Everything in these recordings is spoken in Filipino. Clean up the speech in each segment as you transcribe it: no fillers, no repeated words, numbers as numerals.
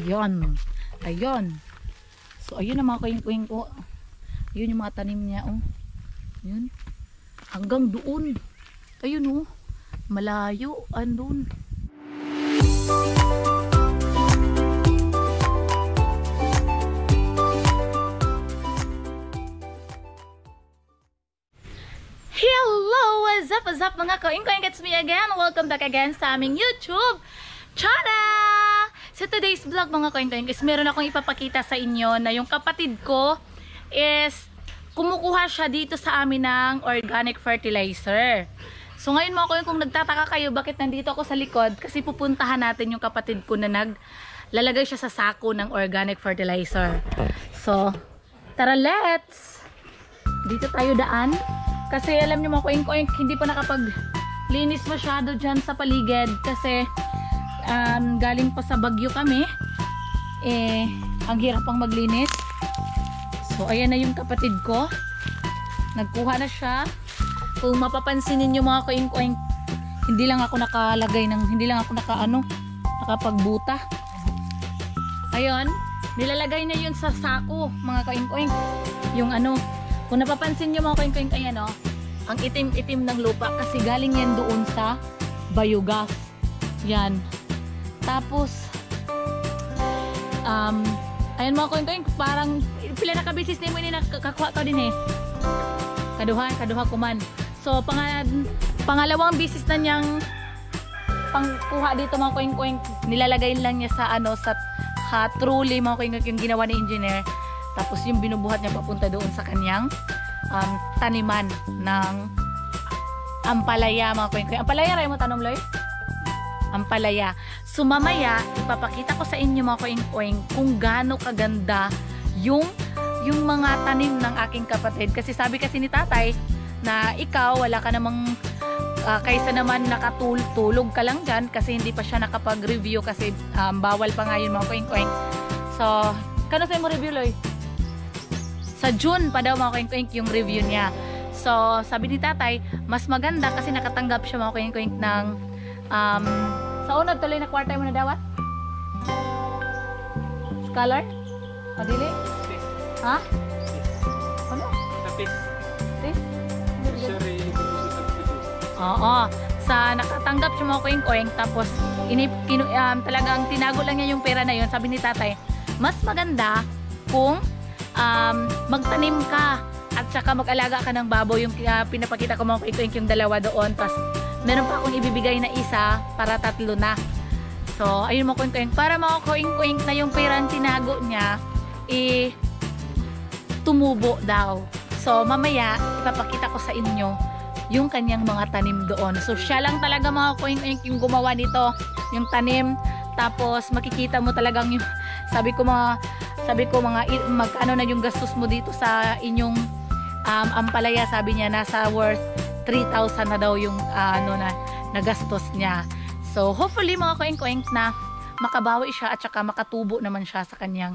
Ayan. Ayan. So, ayun ang mga kuing-kuing ko. Ayun yung mga tanim niya, oh. Ayun. Hanggang doon. Ayun, oh. Malayo. Andun. Hello! What's up mga kuing-kuing? It's me again. Welcome back again sa aming YouTube channel! Sa today's vlog mga kuing-kuing is meron akong ipapakita sa inyo na yung kapatid ko is kumukuha siya dito sa amin ng organic fertilizer. So ngayon mga kuing, kung nagtataka kayo bakit nandito ako sa likod, kasi pupuntahan natin yung kapatid ko na naglalagay siya sa sako ng organic fertilizer. So tara, let's! Dito tayo daan. Kasi alam niyo mga kuing-kuing, hindi pa nakapaglinis masyado dyan sa paligid. Kasi galing pa sa Bagyo kami. Ang hirap pang maglinis. So ayan na yung kapatid ko. Nagkuha na siya. Kung mapapansin niyo mga kuing-kuing, hindi lang ako nakapagbuta. Ayun, nilalagay na yun sa sako mga kuing-kuing. Yung kung napapansin nyo mga kuing-kuing, ayan o, ang itim-itim ng lupa kasi galing yan doon sa biogas. Yan. Tapos, ayan mga kuing-kuing, parang pila na kabisis na mo ini nakakuha ka din Kaduha kuman. So, pangalawang bisis na niyang pangkuha dito mga kuing-kuing, nilalagay lang niya sa truly mga kuing-kuing yung ginawa ni engineer. Tapos yung binubuhat niya papunta doon sa kanyang taniman ng ampalaya mga kuing-kuing. Ampalaya rin mo tanong, Loy? Ampalaya. So mamaya, ipapakita ko sa inyo mga kuing-kuing kung gaano kaganda yung mga tanim ng aking kapatid. Kasi sabi kasi ni tatay na ikaw wala ka namang kaysa naman nakatulog ka lang dyan kasi hindi pa siya nakapag-review kasi bawal pa nga yun mga kuing-kuing. So, kano sa'yo mo review, Loy? Sa June pa daw mga kuing-kuing yung review niya. So, sabi ni tatay, mas maganda kasi nakatanggap siya mga kuing-kuing ng sa unod tuloy na kwarta mo na dawat? Scholar? Kadili? Ha? Ano? Tapis. Oo. Sa nakatanggap siya mga kuing-kuing tapos talagang tinago lang niya yung pera na yun. Sabi ni tatay, mas maganda kung magtanim ka at saka mag-alaga ka ng baboy. Yung pinapakita ko mga kuing-kuing yung dalawa doon. Tapos meron pa akong ibibigay na isa para 3 na. So ayun mga kuing-kuing, para mga kuing-kuing na yung perang tinago niya tumubo daw. So mamaya ipapakita ko sa inyo yung kanyang mga tanim doon. So siya lang talaga mga kuing-kuing yung gumawa nito, yung tanim. Tapos makikita mo talagang yung sabi ko magkano na yung gastos mo dito sa inyong ampalaya. Sabi niya nasa worth 3,000 na daw yung na gastos niya. So hopefully mga kuing-kuing na makabawi siya at saka makatubo naman siya sa kanyang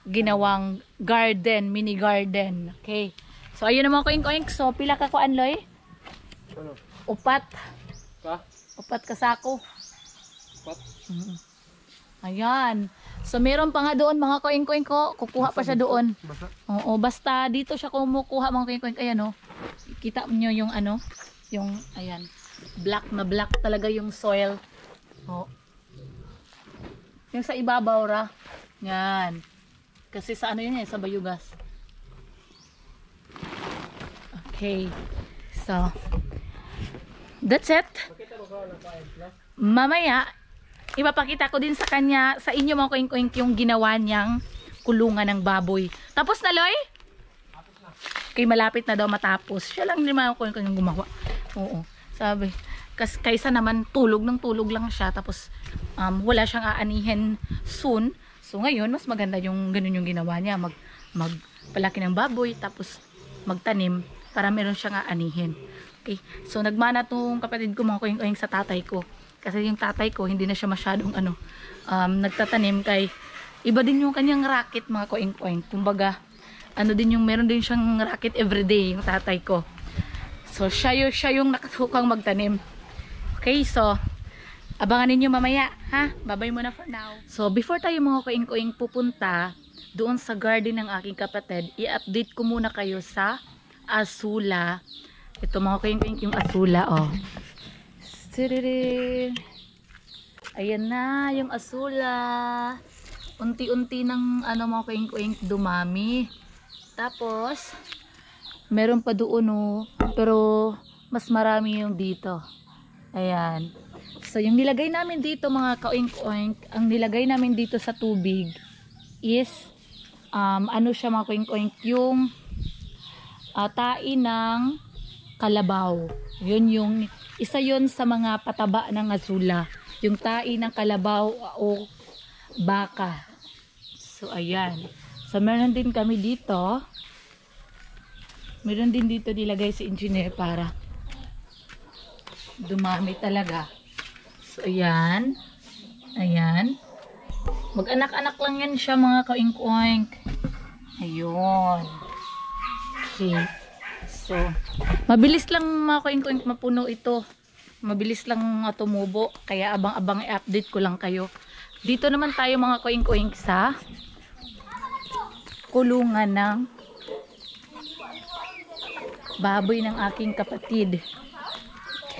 ginawang garden, mini garden. Okay. So ayun na mga kuing-kuing. So pila ka kuan, Loy? Upat. Upat ka sako. Upat. Ayan. So meron pa nga doon mga kuing-kuing ko. Kukuha pa siya doon. Oo, basta dito siya kumukuha mga kuing-kuing. Ayan o. Kita nyo yung yung ayan. Black na black talaga yung soil. Oh. Yung sa ibabaw ra. Yan. Kasi sa yun sa biogas. Okay. So that's it. Mamaya ipapakita ko din sa kanya, sa inyo mga kuing-kuing yung ginawa niyang kulungan ng baboy. Tapos na, Loy? Tapos na. Okay, malapit na daw matapos. Siya lang din mga kuing-kuing yung gumawa. Oo. Sabi, kaysa naman tulog lang siya. Tapos wala siyang aanihin soon. So ngayon, mas maganda yung ganun yung ginawa niya. Magpalaki ng baboy, tapos magtanim para meron siyang aanihin. Okay. So nagmana tong kapatid ko mga kuing-kuing sa tatay ko. Kasi yung tatay ko, hindi na siya masyadong nagtatanim kay iba din yung kanyang racket mga kuing-kuing. Kumbaga, meron din siyang racket everyday yung tatay ko. So, siya yung nakatukang magtanim. Okay, so, Abangan ninyo mamaya, ha? Babay muna for now. So, before tayo mga kuing-kuing pupunta doon sa garden ng aking kapatid, i-update ko muna kayo sa Azula. Ito mga kuing-kuing yung Azula, oh. Ayan na, yung Azula. Unti-unti ng mga kuing-kuing dumami. Tapos, meron pa doon, oh. Pero, mas marami yung dito. Ayan. So, yung nilagay namin dito mga ka-oink-oink, ang nilagay namin dito sa tubig is, siya mga ka-oink-oink, yung tae ng kalabaw. Yun yung, isa yun sa mga pataba ng Azula. Yung tae ng kalabaw o baka. So, ayan. So, meron din kami dito. Meron din dito nilagay si engineer para dumami talaga. So, ayan. Ayan. Mag-anak-anak lang yan siya mga ka-oink-oink. Ayun. Okay. So, mabilis lang mga ka-oink-oink mapuno ito. Mabilis lang tumubo. Kaya abang-abang i-update ko lang kayo. Dito naman tayo mga ka-oink-oink sa kulungan ng baboy ng aking kapatid.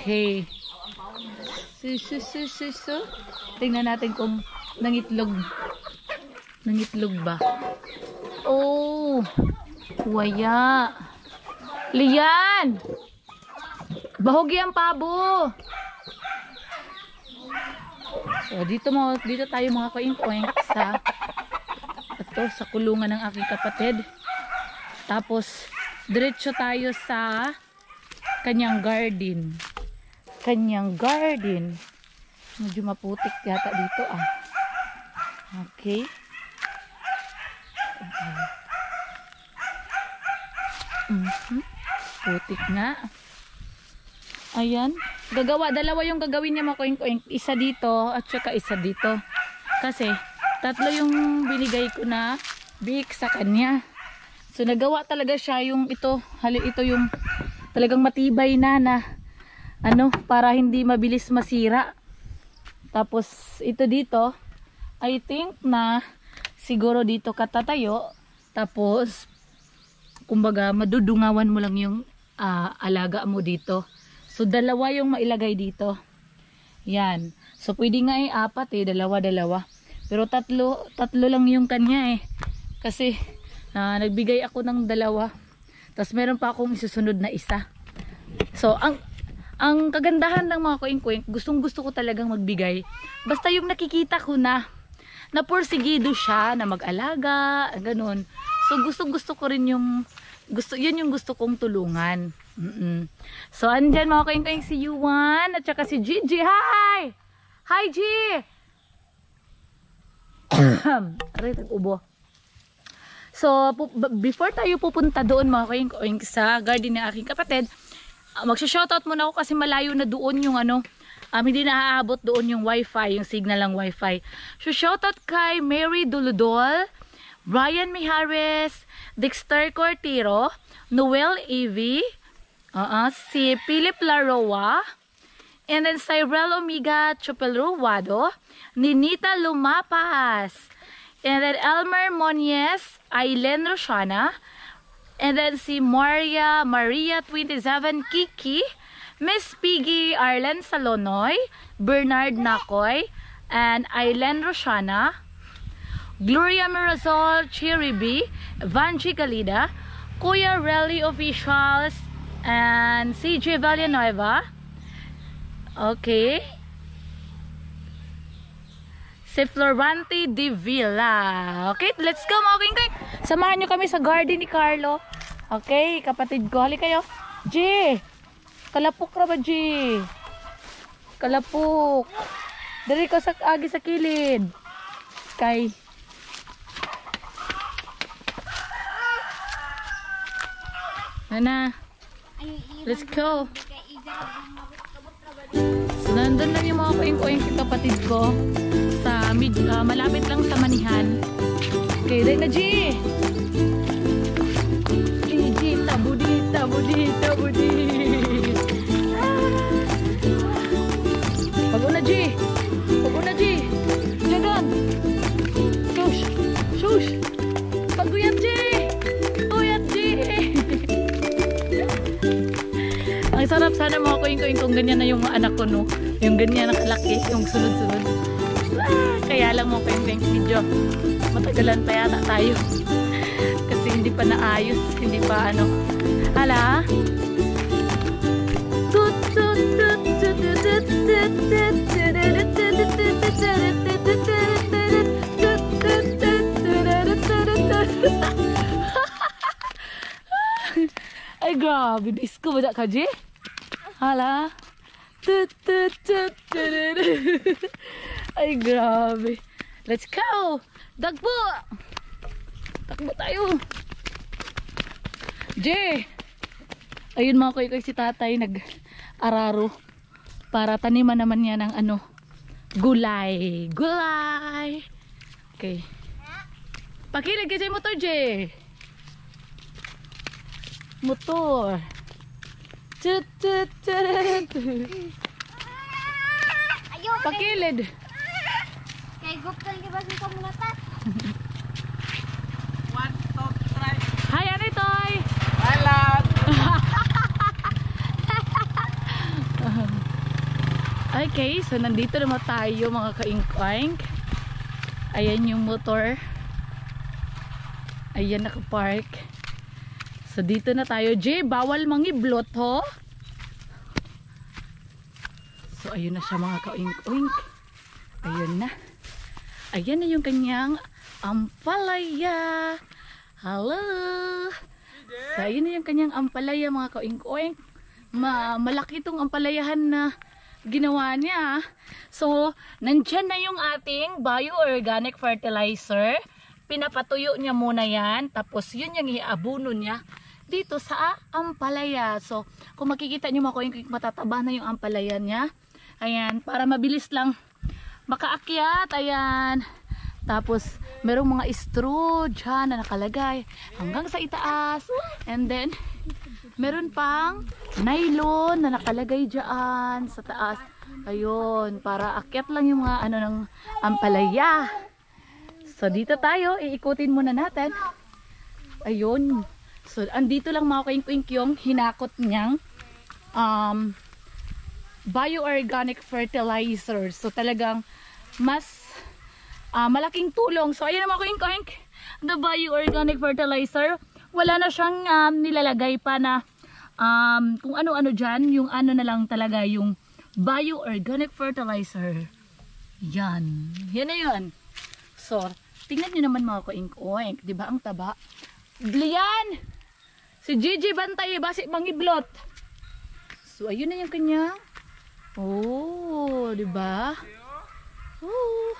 Okay. Tingnan natin kung nangitlog ba. Oh, waya. Lian! Bahog yan, pabo. So, dito tayo mga ka-oink-oink sa kulungan ng aking kapatid. Tapos, diretso tayo sa kanyang garden. Medyo maputik yata dito Okay. Putik nga. Ayan. Dalawa yung gagawin niya mga ka-oink-oink. Isa dito at saka isa dito. Kasi, tatlo yung binigay ko na big sa kanya. So, nagawa talaga siya yung ito yung talagang matibay na para hindi mabilis masira. Tapos ito dito, I think na siguro dito katatayo. Tapos kumbaga madudungawan mo lang yung alaga mo dito. So dalawa yung mailagay dito. Yan. So pwede nga 4 dalawa. Pero tatlo lang yung kanya Kasi nagbigay ako ng 2. Tapos meron pa akong isusunod na isa. So ang kagandahan ng mga ka-oink-oink, gustong-gusto ko talagang magbigay. Basta yung nakikita ko na porsigido siya na mag-alaga, ganun. So gustong-gusto ko rin yun yung gusto kong tulungan. So andyan mga ka-oink-oink si Yuan at saka si Gigi. Hi! Hi G! Aray, tag-ubo. So before tayo pupunta doon mga ka-oink-oink sa garden ng aking kapatid, magsha-shoutout muna ako kasi malayo na doon yung hindi na aabot doon yung wifi, yung signal ng wifi. So shoutout kay Mary Duludol, Brian Mijares, Dexter Cortiro, Noel Evie, si Philip Laroa, and then Cyril Omega Chopelruwado, Ninita Lumapas, and then Elmer Monies, Aileen Rosana, and then si Maria 27 Kiki, Miss Piggy Arlen Salonoy, Bernard Nakoy, and Aileen Rosana, Gloria Mirazol Chiribi, Vanji Galida, Kuya Relly Officials, and CJ Villanueva. Okay. Si Florante de Villa. Okay, let's go mga ka-oink-oink. Samahan nyo kami sa garden ni Carlo. Okay, kapatid ko. Hali kayo. G! Kalapok ra ba, G? Kalapok. Dari ko sa agi sa kilid. Kay. Nana. Let's go. So, nandun lang yung mga ka-oink-oink kapatid ko. Malapit lang sa Manihan. Okay, dahil na G! G, tabudi. Pag-una G! Sana mga kuing-kuing kung ganyan na yung mga anak ko, no? Yung ganyan na kalaki, yung sunod-sunod. Kaya lang mga kuing-kuing, medyo matagalan pa yata tayo. Kasi hindi pa naayos, hindi pa ano. Hala? Ay, grabe. Disco ba ka, G? Hala? Ay, grabe. Let's go! Dagbo! Takbo tayo. J! Ayun mga kuy-kuy, si tatay nag-araro para taniman naman niya ng ano, gulay. Gulay! Okay. Pakilig ka dyan motor, J! Motor. Tut tut tut. Pakilid. Kay guptan di ba sa muna ta? 1, 2, 3. Hi, Anitoy. Hello. Okay, so nandito naman tayo mga kaink-oink. Ayan yung motor. Ayan nakapark. So dito na tayo, J, bawal mangiblot ho. So ayun na siya mga ka-oink-oink. Ayun na. Ayan na yung kanyang ampalaya. Hello. So ayun na yung kanyang ampalaya mga ka-oink-oink. Malaki itong ampalayahan na ginawa niya. So nandyan na yung ating bioorganic fertilizer. Pinapatuyo niya muna yan. Tapos yun yung iabuno niya dito sa ampalaya. So, kung makikita nyo mga kuing, matataba na yung ampalaya niya. Ayan, para mabilis lang makaakyat. Ayan. Tapos, merong mga straw dyan na nakalagay hanggang sa itaas. And then, meron pang nylon na nakalagay dyan sa taas. Ayun, para akyat lang yung mga ano ng ampalaya. So, dito tayo. Iikutin muna natin. Ayun. So, andito lang mga kuing-kuing yung hinakot niyang bioorganic fertilizer. So, talagang mas malaking tulong. So, ayan mga kuing-kuing, the bioorganic fertilizer. Wala na siyang nilalagay pa na kung ano-ano dyan. Yung ano na lang talaga yung bioorganic fertilizer. Yan. Yan na yun. So, tingnan nyo naman mga kuing-kuing. Diba ang taba? Lian! Si Gigi bantay, basi mangiblot. So, ayun na yung kanya. Oh, diba? Oh,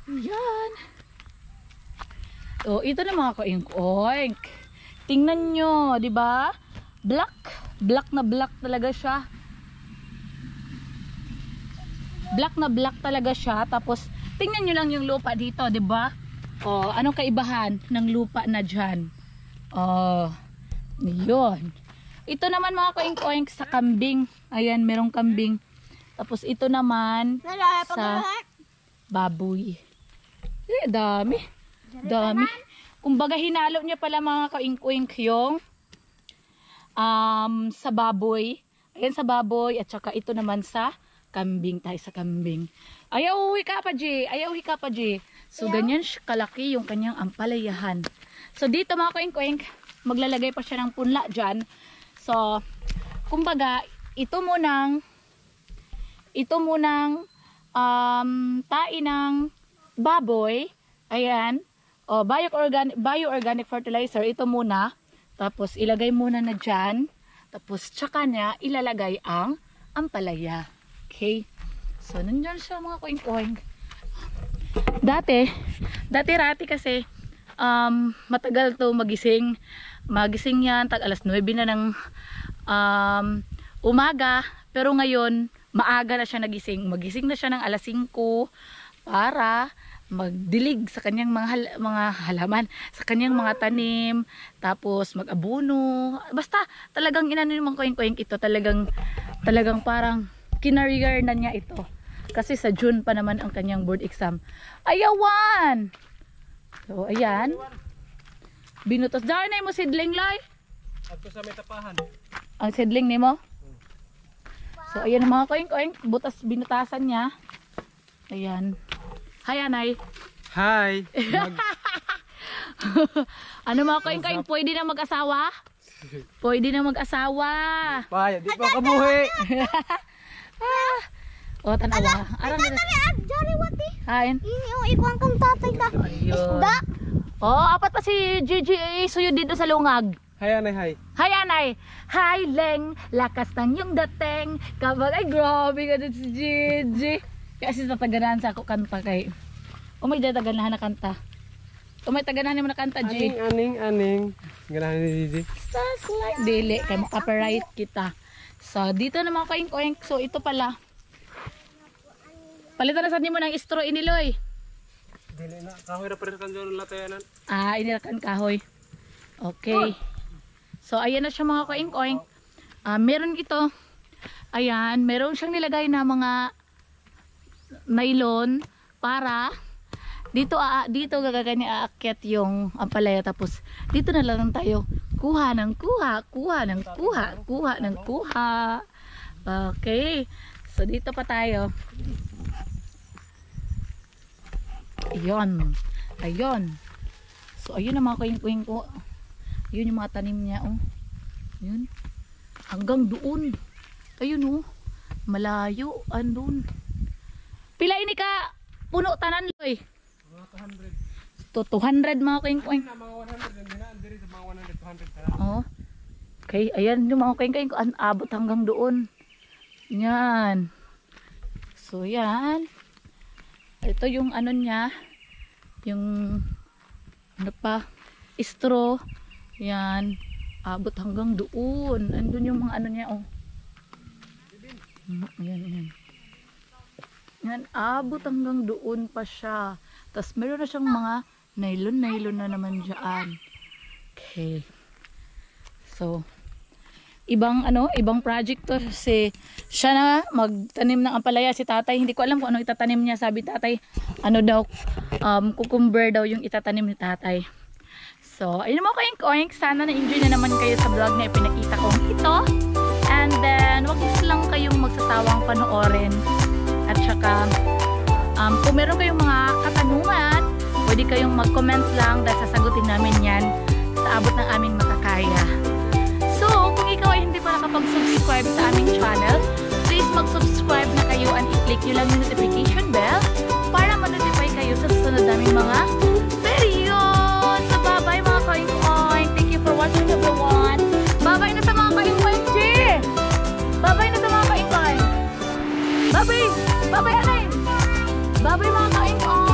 yan. Oh, ito na mga koink-oink. Tingnan nyo, diba? Black. Black na black talaga siya. Black na black talaga siya. Tapos, tingnan nyo lang yung lupa dito, diba? Oh, anong kaibahan ng lupa na dyan? Oh, yun. Ito naman mga koink-oink sa kambing. Ayan, merong kambing. Tapos ito naman sa baboy. Eh, dami. Dami. Kumbaga hinalo niya pala mga koink-oink yung sa baboy. Ayan sa baboy. At saka ito naman sa kambing. Tayo sa kambing. Ayaw uwi ka pa, G. Ayaw uwi ka pa, G. So, ganyan kalaki yung kanyang ampalayahan. So, dito mga koink-oink, maglalagay pa siya ng punla dyan. So, kumbaga, ito munang tain ng baboy. Ayan. O, bioorganic fertilizer. Ito muna. Tapos, ilagay muna na dyan. Tapos, tsaka niya ilalagay ang ampalaya. Okay. So, nandiyan siya mga koink-oink. Dati-rati kasi, matagal to magising. Magising yan, tag alas 9 na ng umaga. Pero ngayon, maaga na siya nagising. Magising na siya ng alas 5 para magdilig sa kanyang mga halaman, sa kanyang mga tanim, tapos mag-abuno. Basta talagang inano yung mga koink-oink ito, talagang parang kinarier na niya ito. Kasi sa June pa naman ang kanyang board exam. Ayawan! So, ayan. Binutos. Dahil na mo sidling, Loy? Ato sa may tapahan. Ang sidling ni mo? So, ayan ang mga koing-koing. Butas binutasan niya. Ayan. Hi, Anay. Hi. Ano mga koing-koing? Pwede na mag-asawa? Pwede na mag-asawa. Paya, di pa kabuhi. O, tanawa. Arang na. Jari wati. Kain. Ini o ikuan kang tatay ka. Isda. Oh, apat pa si Gigi suyod dito sa lungag. Hi, Anay, hi. Hi, Anay. Hi, Leng. Lakas ng yung dating. Kapag, ay, grabe ka din si Gigi. Kasi tataganan sa ako kanta kay. O may tataganahan na kanta. O may taganahan mo na kanta, G. Aning. Ganahan ni Gigi. Stars like. Dili, kay makapiright kita. So, dito na mga kaing-koing. So, ito pala. Palitan na sa mo ng straw iniloy. Dili na. Kahoy na pa rin kan dyan latayanan. Ah, inilakan kahoy. Okay. So, ayan na siya mga kaing-koing. Meron ito. Ayan, meron siyang nilagay na mga nylon para dito gagagani aakyat yung ampalaya, tapos dito na lang tayo kuha ng kuha. Okay. So, dito pa tayo. Ayun. So, ayun na mga kaing-koing ko. Yun yung mga tanim niya, oh. Yun. Hanggang doon. Ayun, oh. Malayo. Andun. Pila ini ka puno tanan, Loy? Mga 200. To 200 mga kaing-koing. Mga 100. Hindi na, andiri sa mga 100, 200. Oh. Okay, ayan yung mga kaing-koing ko. Abot hanggang doon. Yan. So, yan. Ito yung ano niya. Yung ano pa, straw. Yan. Abot hanggang doon. Andun yung mga ano niya, oh. Yan. Yan, abot hanggang doon pa siya. Tapos meron na siyang mga nylon na naman dyan. Okay. So, ibang project to. Siya na magtanim ng ampalaya si tatay. Hindi ko alam kung ano itatanim niya. Sabi tatay, ano daw, cucumber daw yung itatanim ni tatay. So, ayun mo kaing-koing. Sana na-enjoy na naman kayo sa vlog na ipinakita ko ito. And then, wag lang kayong magsasawang panoorin. At saka, kung meron kayong mga katanungan, pwede kayong mag-comment lang dahil sasagutin namin yan sa abot ng aming makakaya. So, kung ikaw ay hindi pa nakapag-subscribe sa aming channel, please mag-subscribe na kayo and i-click nyo lang yung notification bell para ma-notify kayo sa susunod naming mga videos. So, bye-bye mga kaing-koing. Thank you for watching everyone. Bye-bye na sa mga kaing-koing, G! Bye-bye na sa mga kaing-koing. Bye-bye! Bye-bye, Anay! Bye-bye mga kaing-koing!